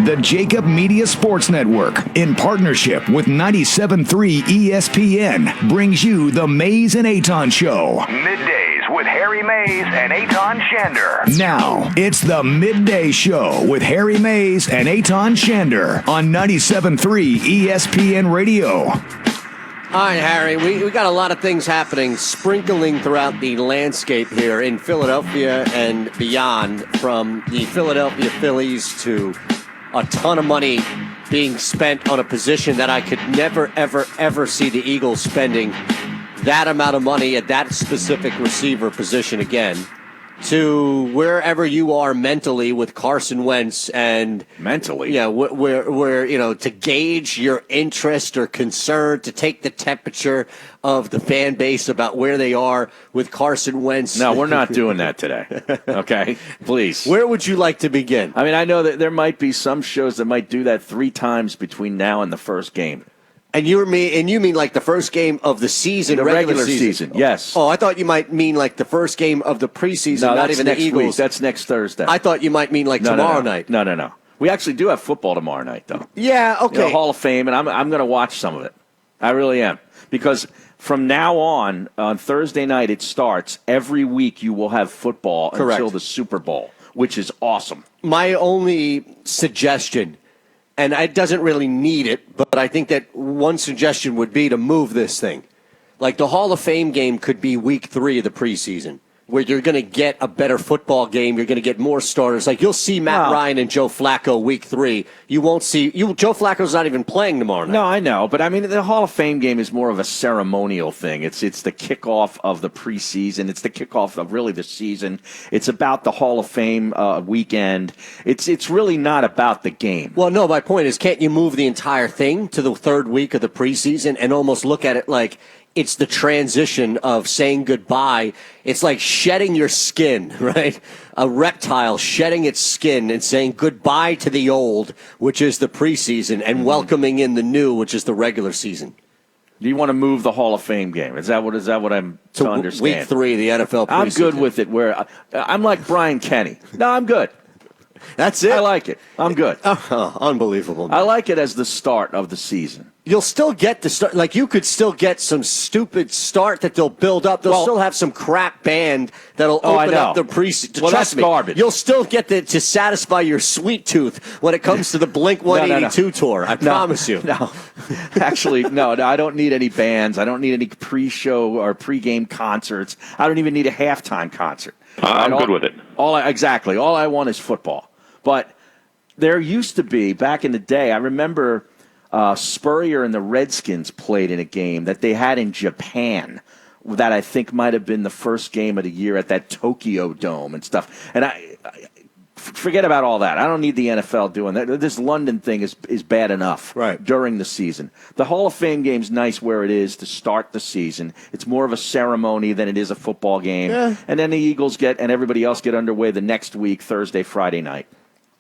The Jacob Media Sports Network, in partnership with 97.3 ESPN, brings you the Mays and Eytan Show. Middays with Harry Mays and Eytan Shander. Now, it's the Midday Show with Harry Mays and Eytan Shander on 97.3 ESPN Radio. All right, Harry, we got a lot of things happening, sprinkling throughout the landscape here in Philadelphia and beyond, from the Philadelphia Phillies to a ton of money being spent on a position that I could never, ever, ever see the Eagles spending that amount of money at that specific receiver position again, to wherever you are mentally with Carson Wentz and mentally, yeah, where you know, to gauge your interest or concern, to take the temperature of the fan base about where they are with Carson Wentz. No, we're not doing that today. Okay, please. Where would you like to begin? I mean, I know that there might be some shows that might do that 3 times between now and the first game. And you mean like the first game of the season, the regular season? Yes. Oh, I thought you might mean like the first game of the preseason, no, not even next the Eagles. Week. That's next Thursday. I thought you might mean like tomorrow night. No. We actually do have football tomorrow night, though. Yeah, okay. You know, Hall of Fame, and I'm going to watch some of it. I really am. Because from now on Thursday night, it starts. Every week you will have football until the Super Bowl, which is awesome. My only suggestion, and it doesn't really need it, but I think that one suggestion would be to move this thing. Like the Hall of Fame game could be week 3 of the preseason, where you're going to get a better football game. You're going to get more starters. Like you'll see Matt Ryan and Joe Flacco week 3. You won't see Joe Flacco's not even playing tomorrow night. No, I know, but I mean the Hall of Fame game is more of a ceremonial thing. It's the kickoff of the preseason. It's the kickoff of really the season. It's about the Hall of Fame weekend. It's really not about the game. Well, no, my point is, can't you move the entire thing to the 3rd week of the preseason and almost look at it like it's the transition of saying goodbye? It's like shedding your skin, right? A reptile shedding its skin and saying goodbye to the old, which is the preseason, and welcoming in the new, which is the regular season. Do you want to move the Hall of Fame game? Is that what I'm to understand? Week 3, the NFL preseason. I'm good with it. Where I'm like Brian Kenny. No, I'm good. That's it. I like it. I'm good. Unbelievable. Man. I like it as the start of the season. You'll still get the start. Like, you could still get some stupid start that they'll build up. They'll still have some crap band that'll open up the preseason. Well, that's garbage. You'll still get to satisfy your sweet tooth when it comes to the Blink 182 tour. I promise you. No, actually, no. I don't need any bands. I don't need any pre-show or pre-game concerts. I don't even need a halftime concert. I'm good with it. Exactly. All I want is football. But there used to be, back in the day, I remember Spurrier and the Redskins played in a game that they had in Japan that I think might have been the first game of the year at that Tokyo Dome and stuff. And I forget about all that. I don't need the NFL doing that. This London thing is bad enough during the season. The Hall of Fame game's nice where it is to start the season. It's more of a ceremony than it is a football game. Yeah. And then the Eagles and everybody else get underway the next week, Thursday, Friday night.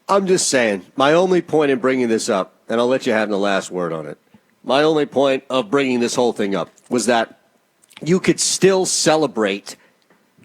I'm just saying, my only point in bringing this up, and I'll let you have the last word on it, my only point of bringing this whole thing up was that you could still celebrate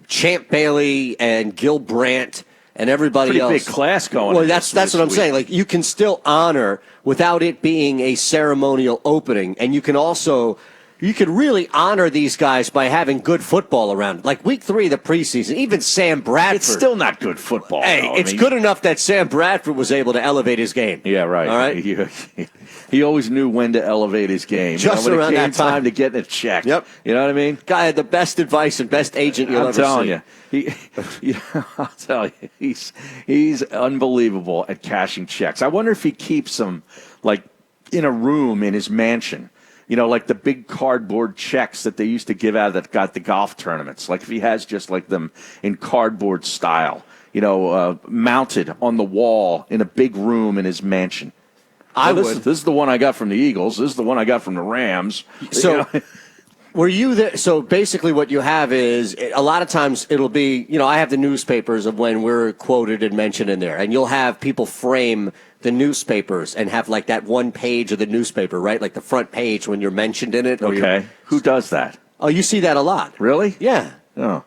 Champ Bailey and Gil Brandt and everybody else. Pretty big class going. Well, that's what I'm saying. Like, you can still honor without it being a ceremonial opening, and you could really honor these guys by having good football around. Like week 3 of the preseason, even Sam Bradford. It's still not good football. Hey, it's good enough that Sam Bradford was able to elevate his game. Yeah, right. All right. He always knew when to elevate his game. Just when around it came that time to get it checked. Yep. You know what I mean? Guy had the best advice and best agent you'll ever see. I'm telling you. I'll tell you. He's unbelievable at cashing checks. I wonder if he keeps them like in a room in his mansion. You know, like the big cardboard checks that they used to give out that got the golf tournaments. Like if he has just like them in cardboard style, mounted on the wall in a big room in his mansion. This is the one I got from the Eagles. This is the one I got from the Rams. So were you there? So basically what you have is a lot of times it'll be, I have the newspapers of when we're quoted and mentioned in there. And you'll have people frame the newspapers and have like that one page of the newspaper, right? Like the front page when you're mentioned in it. Okay. Who does that? Oh, you see that a lot. Really? Yeah. Oh.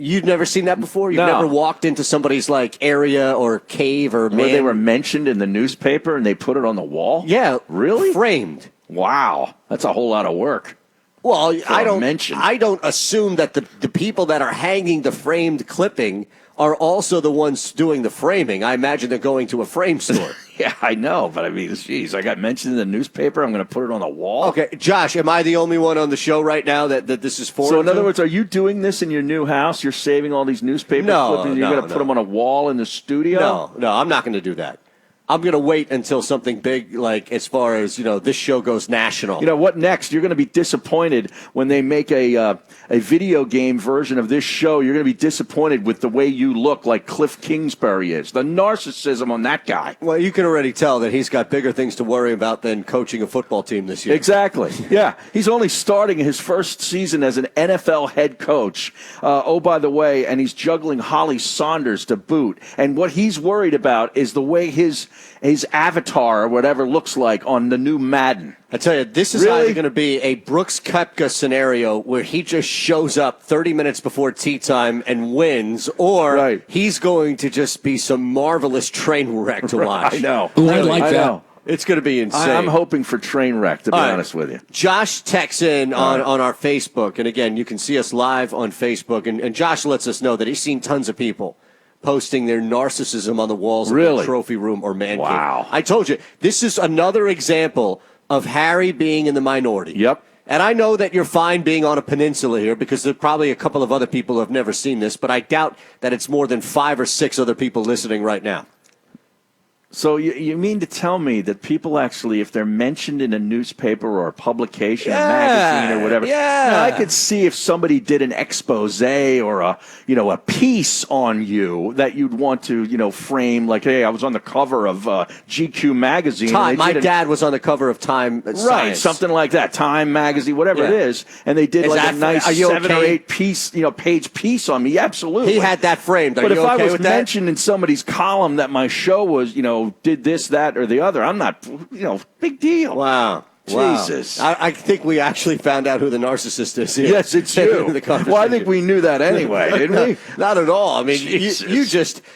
You've never seen that before? You've No. never walked into somebody's like area or cave or Where they were mentioned in the newspaper and they put it on the wall? Yeah. Really? Framed. Wow. That's a whole lot of work. Well, I mention. don't assume that the people that are hanging the framed clipping are also the ones doing the framing. I imagine they're going to a frame store. Yeah, I know, but I mean, geez, I got mentioned in the newspaper. I'm going to put it on the wall. Okay, Josh, am I the only one on the show right now that this is for? So, in other words, are you doing this in your new house? You're saving all these newspaper clippings? You're going to put them on a wall in the studio? No, I'm not going to do that. I'm going to wait until something big, like as far as, this show goes national. You know, what next? You're going to be disappointed when they make a video game version of this show. You're going to be disappointed with the way you look like Cliff Kingsbury is. The narcissism on that guy. Well, you can already tell that he's got bigger things to worry about than coaching a football team this year. Exactly. Yeah. He's only starting his first season as an NFL head coach. Oh, by the way, and he's juggling Holly Saunders to boot. And what he's worried about is the way his avatar or whatever looks like on the new Madden. I tell you, this is either going to be a Brooks Koepka scenario where he just shows up 30 minutes before tea time and wins, or he's going to just be some marvelous train wreck to watch. I know. Ooh, I like that. It's going to be insane. I'm hoping for train wreck, to be honest with you. Josh texts in on our Facebook, and again, you can see us live on Facebook, and Josh lets us know that he's seen tons of people posting their narcissism on the walls of the trophy room or man cave. I told you, this is another example of Harry being in the minority. Yep. And I know that you're fine being on a peninsula here because there are probably a couple of other people who have never seen this, but I doubt that it's more than 5 or 6 other people listening right now. So you mean to tell me that people actually, if they're mentioned in a newspaper or a publication, a magazine or whatever, I could see if somebody did an expose or a piece on you that you'd want to, frame like, hey, I was on the cover of GQ magazine. Time. My dad was on the cover of Time Science. Right, something like that. Time magazine, whatever it is, and they did a nice 7 or 8 page piece on me. Absolutely, he had that framed. But if I was mentioned in somebody's column that my show was, did this, that, or the other, I'm not, big deal. Wow. Jesus. I think we actually found out who the narcissist is here. Yes, it's you. Well, I think we knew that anyway, didn't we? Not at all. I mean,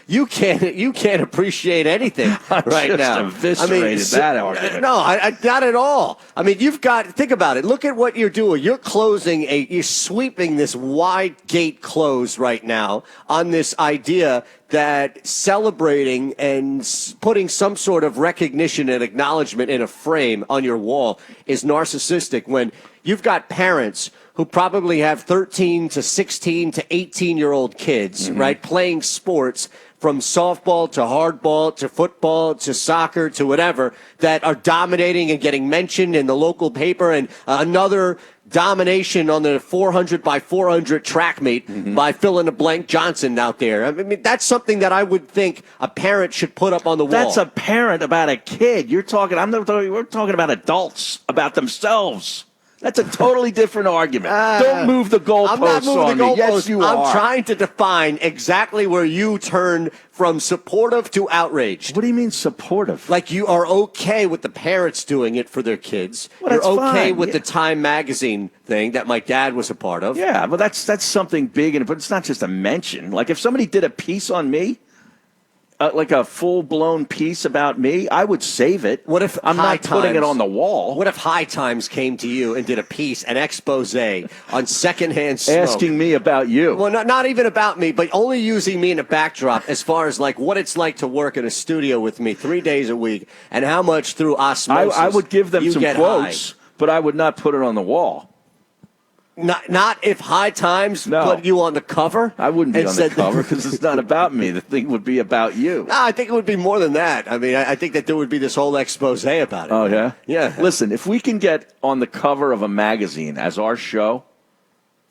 you can't appreciate anything right now. Eviscerated that argument. No, not at all. I mean, think about it. Look at what you're doing. You're you're sweeping this wide gate close right now on this idea that celebrating and putting some sort of recognition and acknowledgement in a frame on your wall is narcissistic when you've got parents who probably have 13 to 16 to 18-year-old kids, right, playing sports from softball to hardball to football to soccer to whatever that are dominating and getting mentioned in the local paper and another domination on the 400 by 400 track meet by fill-in-the-blank Johnson out there. I mean, that's something that I would think a parent should put up on the wall. That's a parent about a kid. We're talking about adults, about themselves. That's a totally different argument. Don't move the goalposts I'm not moving on the me. goalposts. Yes, you are. I'm trying to define exactly where you turn from supportive to outraged. What do you mean supportive? Like you are okay with the parents doing it for their kids. Well, You're that's okay fine. with the Time magazine thing that my dad was a part of. Yeah, but that's something big, but it's not just a mention. Like if somebody did a piece on me, like a full-blown piece about me, I would save it. What if I'm not putting it on the wall? What if High Times came to you and did a piece, an expose on secondhand smoke? Asking me about you. Well, not even about me, but only using me in a backdrop as far as like what it's like to work in a studio with me 3 days a week and how much through osmosis I would give them you some get quotes, but I would not put it on the wall. Not if High Times put you on the cover. I wouldn't be on the cover because it's not about me. The thing would be about you. No, I think it would be more than that. I mean, I think that there would be this whole expose about it. Oh, yeah? Yeah. Listen, if we can get on the cover of a magazine as our show,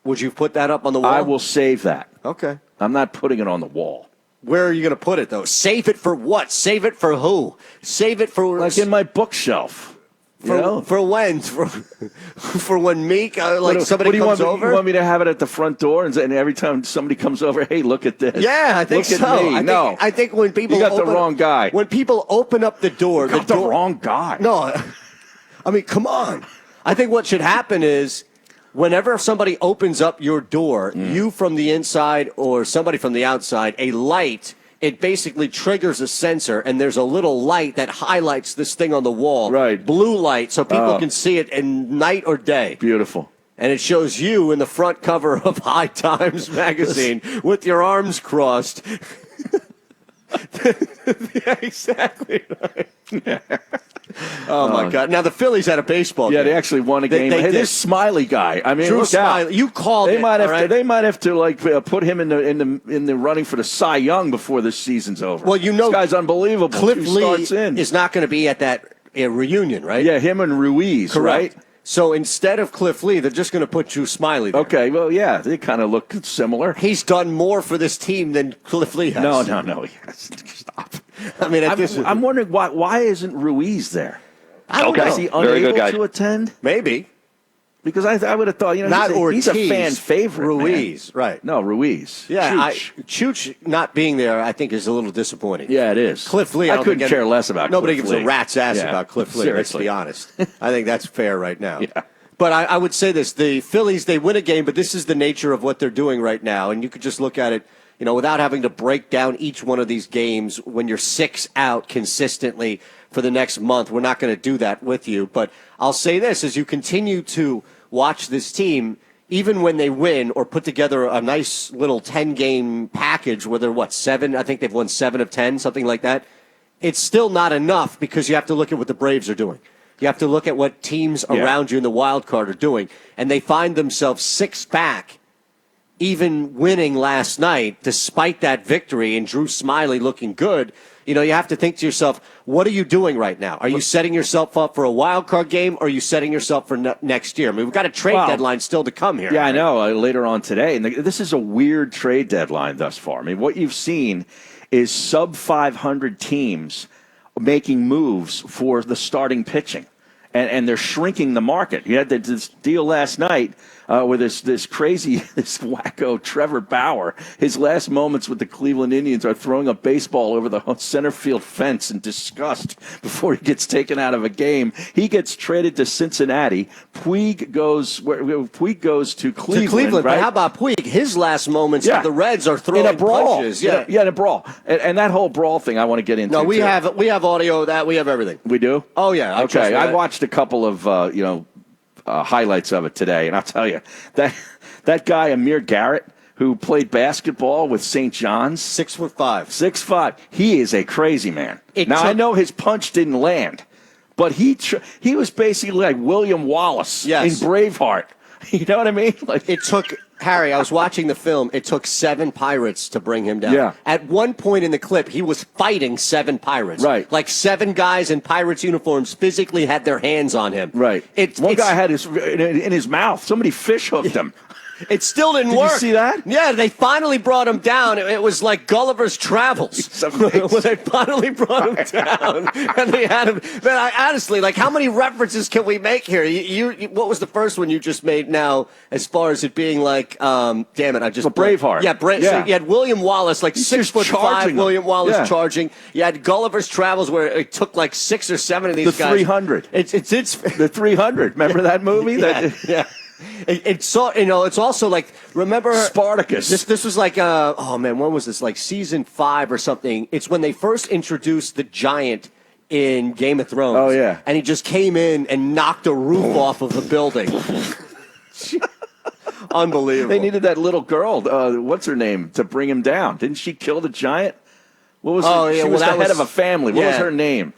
would you put that up on the wall? I will save that. Okay. I'm not putting it on the wall. Where are you going to put it, though? Save it for what? Save it for who? Save it for... Like in my bookshelf. For when? For when Meek, somebody comes over? You want me to have it at the front door and every time somebody comes over, hey, look at this. Yeah, I think look so. At me. I think when people you got the wrong guy. When people open up the door, you got the wrong guy. No, I mean, come on. I think what should happen is whenever somebody opens up your door, you from the inside or somebody from the outside, a light, it basically triggers a sensor, and there's a little light that highlights this thing on the wall. Right. Blue light, so people can see it in night or day. Beautiful. And it shows you in the front cover of High Times magazine with your arms crossed. Yeah, exactly right. Oh, my God. Now, the Phillies had a baseball game. Yeah, they actually won a game. They Hey, did. this Smiley guy. I mean, Drew look out. Smiley. You called They it. might have all right? to. They might have to put him in the running for the Cy Young before this season's over. Well, you know, this guy's unbelievable. Cliff 2 Lee starts in. is not going to be at that reunion, right? Yeah, him and Ruiz, Correct. right? So instead of Cliff Lee, they're just going to put Drew Smiley there. Okay, well, yeah, they kind of look similar. He's done more for this team than Cliff Lee has. No. Yes. Stop. I mean, I'm wondering why isn't Ruiz there? I don't Okay. know. Is he Very good unable guy. to attend? Maybe. Because I would have thought, he's a fan favorite. Ruiz, man. right. No, Ruiz. Yeah, Chooch. Chooch not being there, I think, is a little disappointing. Yeah, it is. Cliff Lee, I couldn't care less about nobody Cliff gives Lee. a rat's ass Yeah, about Cliff Lee, seriously. let's be honest. I think that's fair right now. Yeah. But I would say this, the Phillies, they win a game, but this is the nature of what they're doing right now. And you could just look at it, without having to break down each one of these games when you're 6 out consistently for the next month. We're not going to do that with you. But I'll say this, as you continue to watch this team, even when they win or put together a nice little 10-game package where they're, 7? I think they've won 7 of 10, something like that. It's still not enough because you have to look at what the Braves are doing. You have to look at what teams around you in the wild card are doing. And they find themselves 6 back, even winning last night, despite that victory and Drew Smiley looking good. You have to think to yourself, what are you doing right now? Are you setting yourself up for a wild card game, or are you setting yourself for next year? I mean, we've got a trade deadline still to come here. Yeah, right? I know. Later on today. And this is a weird trade deadline thus far. I mean, what you've seen is sub-500 teams making moves for the starting pitching. And they're shrinking the market. You had this deal last night where this wacko Trevor Bauer, his last moments with the Cleveland Indians are throwing a baseball over the center field fence in disgust before he gets taken out of a game. He gets traded to Cincinnati. Puig goes to Cleveland. Right? Right? But how about Puig? His last moments with the Reds are throwing in a brawl. punches. In a brawl. And that whole brawl thing I want to get into. No, we too. have audio of that. We have everything. We do? Oh, yeah. Okay. I watched a couple of highlights of it today, and I'll tell you that guy Amir Garrett, who played basketball with St. John's, 6'5", 6'5", he is a crazy man. I know his punch didn't land, but he was basically like William Wallace in Braveheart. You know what I mean? Like it took. Harry, I was watching the film. It took 7 Pirates to bring him down. Yeah. At one point in the clip, he was fighting 7 Pirates. Right. Like 7 guys in Pirates uniforms physically had their hands on him. Right. One guy had in his mouth. Somebody fish hooked him. It still didn't Did work. you see that? Yeah, they finally brought him down. It was like Gulliver's Travels when they finally brought him down, and they had him. Man, honestly, how many references can we make here? You what was the first one you just made? Now, as far as it being damn it, I just Braveheart. Yeah, So you had William Wallace, He's 6'5", William Wallace Yeah. charging. You had Gulliver's Travels, where it took 6 or 7 of these The guys. 300. It's The 300. Remember that movie? yeah. It's also remember Spartacus. This was when was this? Season 5 or something. It's when they first introduced the giant in Game of Thrones. Oh, yeah. And he just came in and knocked a roof off of the building. Unbelievable. They needed that little girl, what's her name, to bring him down. Didn't she kill the giant? What was she was the head of a family. What was her name?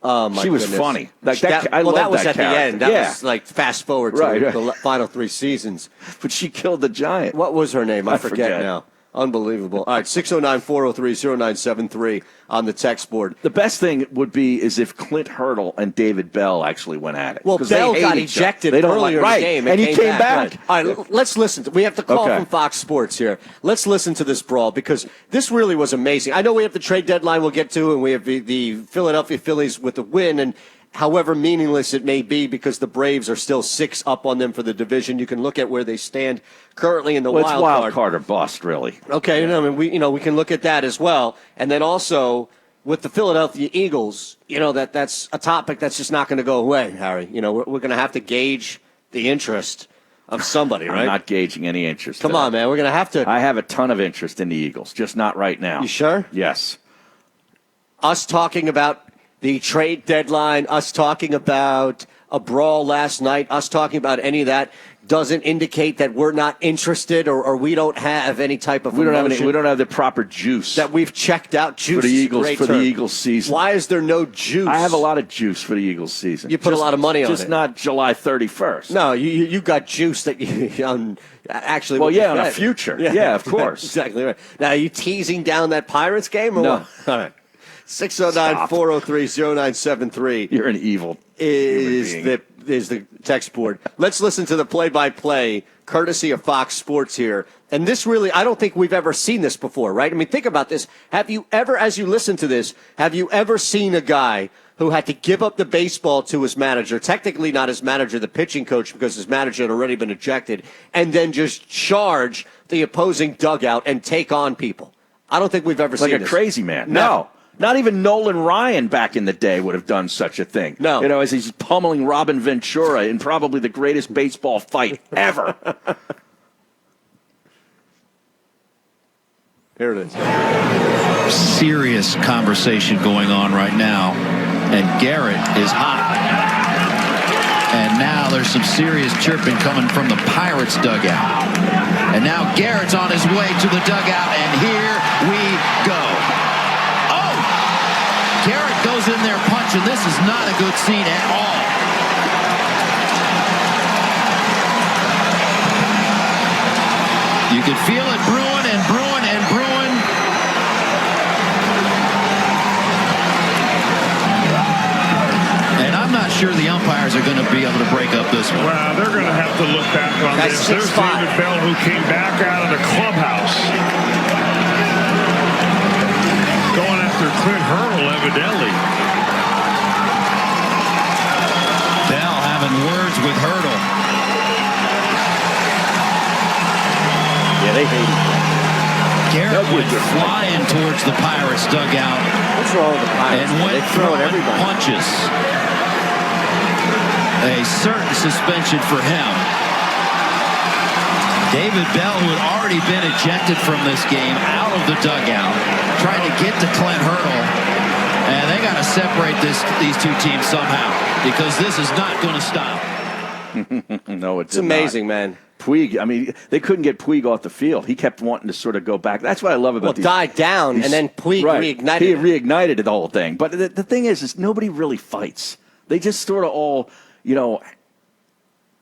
Oh, my She was goodness. funny. That was at the end. That was fast forward to Right. the final 3 seasons. But she killed the giant. What was her name? I forget now. Unbelievable. All right, 609-403-0973 on the text board. The best thing would be is if Clint Hurdle and David Bell actually went at it. Well, 'Cause Bell they got hate each other. ejected They don't earlier like, in the game. And he came back. Right. All right, let's listen. We have the call Okay. from Fox Sports here. Let's listen to this brawl because this really was amazing. I know we have the trade deadline we'll get to, and we have the Philadelphia Phillies with the win, and however meaningless it may be because the Braves are still 6 up on them for the division. You can look at where they stand currently in the It's wild wild card or bust, really. Okay, we can look at that as well, and then also with the Philadelphia Eagles, that's a topic that's just not going to go away, Harry. We're going to have to gauge the interest of somebody, right? I'm not gauging any interest. Come on, man. We're going to have to. I have a ton of interest in the Eagles, just not right now. You sure? Yes. Us talking about the trade deadline, us talking about a brawl last night, us talking about any of that doesn't indicate that we're not interested or we don't have any type of emotion. We don't have the proper juice that we've checked out. Juice for the Eagles the Eagles season. Why is there no juice? I have a lot of juice for the Eagles season. You put a lot of money on it. Just not July 31st. No, you got juice that you actually. Well, yeah, on a future. Yeah, of course. Exactly right. Now, are you teasing down that Pirates game? Or No. What? All right. 609-403-0973. You're an evil is the text board. Let's listen to the play-by-play, courtesy of Fox Sports here. And this really, I don't think we've ever seen this before, right? I mean, think about this. Have you ever, as you listen to this, have you ever seen a guy who had to give up the baseball to his manager, technically not his manager, the pitching coach, because his manager had already been ejected, and then just charge the opposing dugout and take on people? I don't think we've ever seen this. Like a crazy man. No. Not even Nolan Ryan back in the day would have done such a thing. No. You know, as he's pummeling Robin Ventura in probably the greatest baseball fight ever. Here it is. Serious conversation going on right now, and Garrett is hot. And now there's some serious chirping coming from the Pirates dugout. And now Garrett's on his way to the dugout, and here we go. Garrett goes in there punching. This is not a good scene at all. You can feel it brewing and brewing and brewing. And I'm not sure the umpires are going to be able to break up this one. Well, they're going to have to look back on this. There's David Bell, who came back out of the clubhouse. Going after Clint Hurdle, evidently. Bell having words with Hurdle. Yeah, they hate him. Garrett went flying towards the Pirates dugout. What's wrong with the Pirates? And went throwing punches. A certain suspension for him. David Bell, who had already been ejected from this game, out of the dugout, trying to get to Clint Hurdle. And they got to separate these two teams somehow, because this is not going to stop. No, it's amazing, man. Puig, I mean, they couldn't get Puig off the field. He kept wanting to sort of go back. That's what I love about these. Died down, and then Puig reignited. He reignited the whole thing. But the thing is nobody really fights. They just sort of all,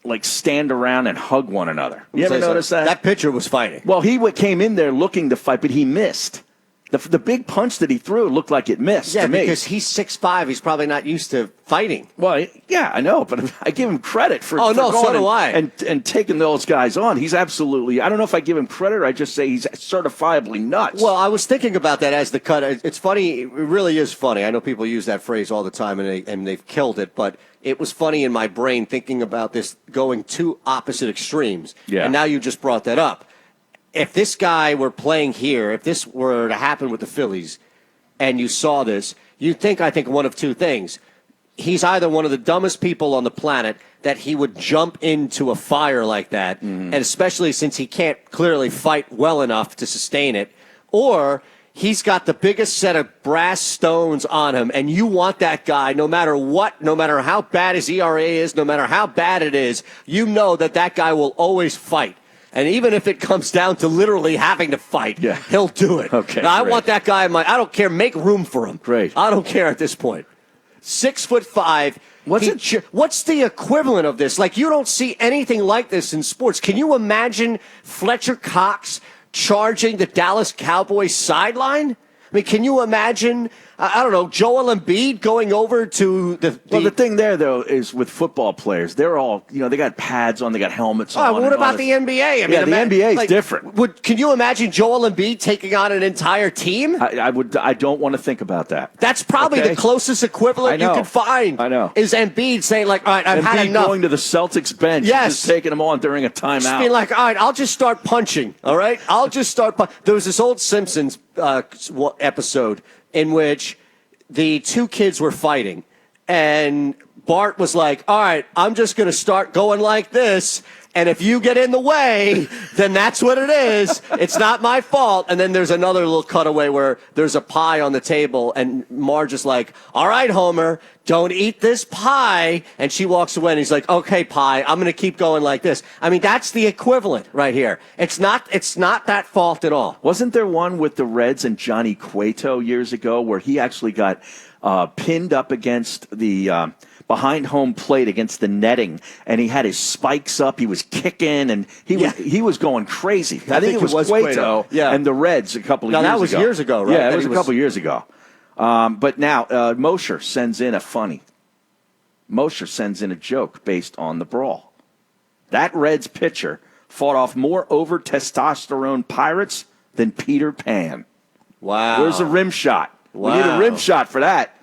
like stand around and hug one another. You ever notice that? That pitcher was fighting. Well, he came in there looking to fight, but he missed. The big punch that he threw looked like it missed to me. Yeah, because he's 6'5". He's probably not used to fighting. Well, yeah, I know, but I give him credit for so do I. And taking those guys on. He's absolutely – I don't know if I give him credit or I just say he's certifiably nuts. Well, I was thinking about that as the cut. It's funny. It really is funny. I know people use that phrase all the time, and they've killed it, but it was funny in my brain thinking about this going two opposite extremes. Yeah. And now you just brought that up. If this guy were playing here, if this were to happen with the Phillies, and you saw this, you'd think, I think, one of two things. He's either one of the dumbest people on the planet that he would jump into a fire like that, and especially since he can't clearly fight well enough to sustain it, or he's got the biggest set of brass stones on him, and you want that guy no matter what, no matter how bad his ERA is, no matter how bad it is, you know that guy will always fight. And even if it comes down to literally having to fight, he'll do it. Okay, now, I want that guy in I don't care, make room for him. Great. I don't care at this point. 6'5". What's the equivalent of this? Like, you don't see anything like this in sports. Can you imagine Fletcher Cox charging the Dallas Cowboys sideline? I mean, can you imagine, I don't know, Joel Embiid going over to the... Well, the thing there, though, is with football players, they're all, they got pads on, they got helmets on. What about the NBA? I mean, the NBA is different. Can you imagine Joel Embiid taking on an entire team? I don't want to think about that. That's probably the closest equivalent you can find. I know. Is Embiid saying, like, all right, I've had Embiid enough. going to the Celtics bench and just taking them on during a timeout. Just being like, all right, I'll just start punching, all right? I'll just start There was this old Simpsons episode in which the two kids were fighting, and Bart was like, all right, I'm just going to start going like this, And if you get in the way, then that's what it is. It's not my fault. And then there's another little cutaway where there's a pie on the table, and Marge is like, all right, Homer, don't eat this pie. And she walks away, and he's like, okay, pie, I'm going to keep going like this. I mean, that's the equivalent right here. It's not that fault at all. Wasn't there one with the Reds and Johnny Cueto years ago where he actually got pinned up against the behind home plate against the netting, and he had his spikes up. He was kicking, and he was going crazy. I think it was Cueto and the Reds a couple of years ago. Now, that was years ago, right? Yeah, it was a couple of years ago. But now Mosher sends in Mosher sends in a joke based on the brawl. That Reds pitcher fought off more over-testosterone Pirates than Peter Pan. Wow. Where's the rim shot? Wow. We need a rim shot for that.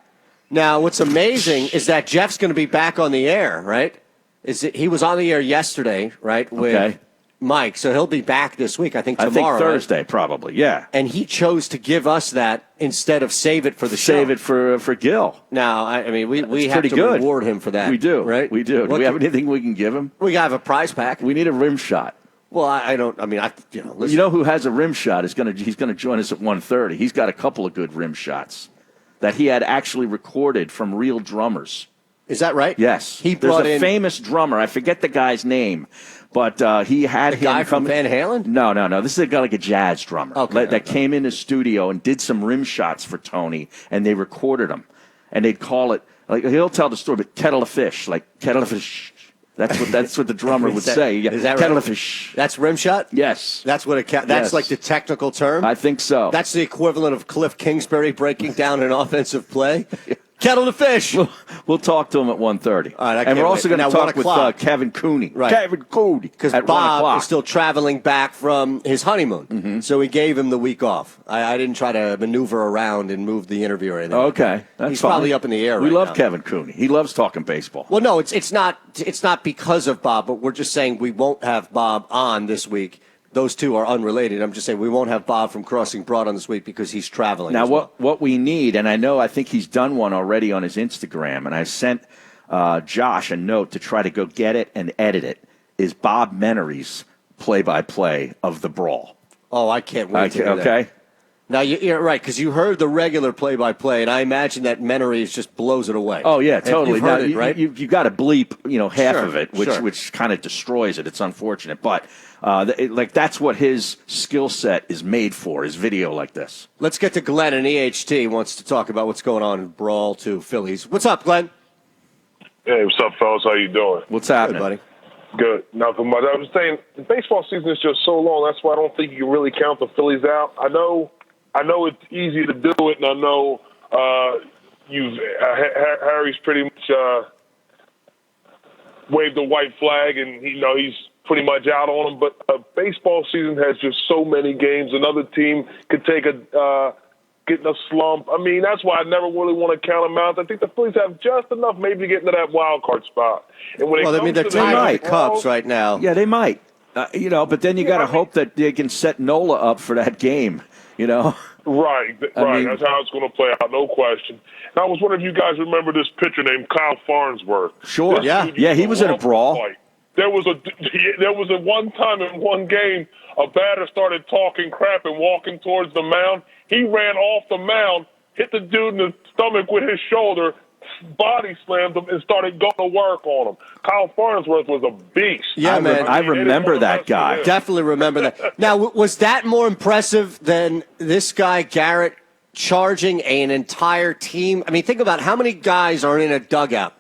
Now, what's amazing is that Jeff's going to be back on the air, right? He was on the air yesterday, right, with Mike, so he'll be back this week, I think tomorrow. I think Thursday, probably, yeah. And he chose to give us that instead of save it for the show. Save it for Gil. Now, I mean, we have to reward him for that. We do, right? We do. Do we have anything we can give him? We got to have a prize pack. We need a rim shot. Well, listen. You know who has a rim shot? He's going to join us at 1:30. He's got a couple of good rim shots that he had actually recorded from real drummers. Is that right? Yes. There's a famous drummer. I forget the guy's name, but he had the guy from Van Halen? No. This is a guy like a jazz drummer that came in his studio and did some rim shots for Tony, and they recorded them. And they'd call it, like he'll tell the story, but kettle of fish, like kettle of fish. That's what the drummer would say. Is that kettle right? of fish. That's rim shot? Yes. That's what that's like the technical term? I think so. That's the equivalent of Cliff Kingsbury breaking down an offensive play? Kettle to fish. We'll talk to him at 1:30. All right, and we're also going to talk with Kevin Cooney. Right. Kevin Cooney. Because Bob is still traveling back from his honeymoon. Mm-hmm. So he gave him the week off. I didn't try to maneuver around and move the interview or anything. Okay. He's probably up in the air We love now. Kevin Cooney. He loves talking baseball. Well, no, it's not because of Bob, but we're just saying we won't have Bob on this week. Those two are unrelated. I'm just saying we won't have Bob from Crossing Broad on this week because he's traveling. Now, what we need, and I think he's done one already on his Instagram, and I sent Josh a note to try to go get it and edit it, is Bob Menery's play-by-play of the brawl. Oh, I can't wait to hear that. Okay. Now, you're right, because you heard the regular play-by-play, and I imagine that Menery just blows it away. Oh, yeah, totally. You've heard it, right? You got to bleep, half Sure, of it, which kind of destroys it. It's unfortunate. But, that's what his skill set is made for, is video like this. Let's get to Glenn, and EHT wants to talk about what's going on in Brawl to Phillies. What's up, Glenn? Hey, what's up, fellas? How you doing? What's happening? Good, buddy. Good. Nothing much. I was saying, the baseball season is just so long. That's why I don't think you can really count the Phillies out. I know it's easy to do it, and I know Harry's pretty much waved the white flag, and he's pretty much out on them. But baseball season has just so many games. Another team could take get in a slump. I mean, that's why I never really want to count them out. I think the Phillies have just enough maybe to get into that wild card spot. And when they're tied with the Cubs right now. Yeah, they might. But then you got to hope that they can set Nola up for that game. Right. I mean, that's how it's going to play out, no question. And I was wondering if you guys remember this pitcher named Kyle Farnsworth. Sure. Yeah, he was in a brawl. Fight. There was a one time in one game, a batter started talking crap and walking towards the mound. He ran off the mound, hit the dude in the stomach with his shoulder, body slammed him, and started going to work on him. Kyle Farnsworth was a beast. Yeah, man. I remember that guy. Definitely remember that. Now, was that more impressive than this guy, Garrett, charging an entire team? I mean, think about how many guys are in a dugout.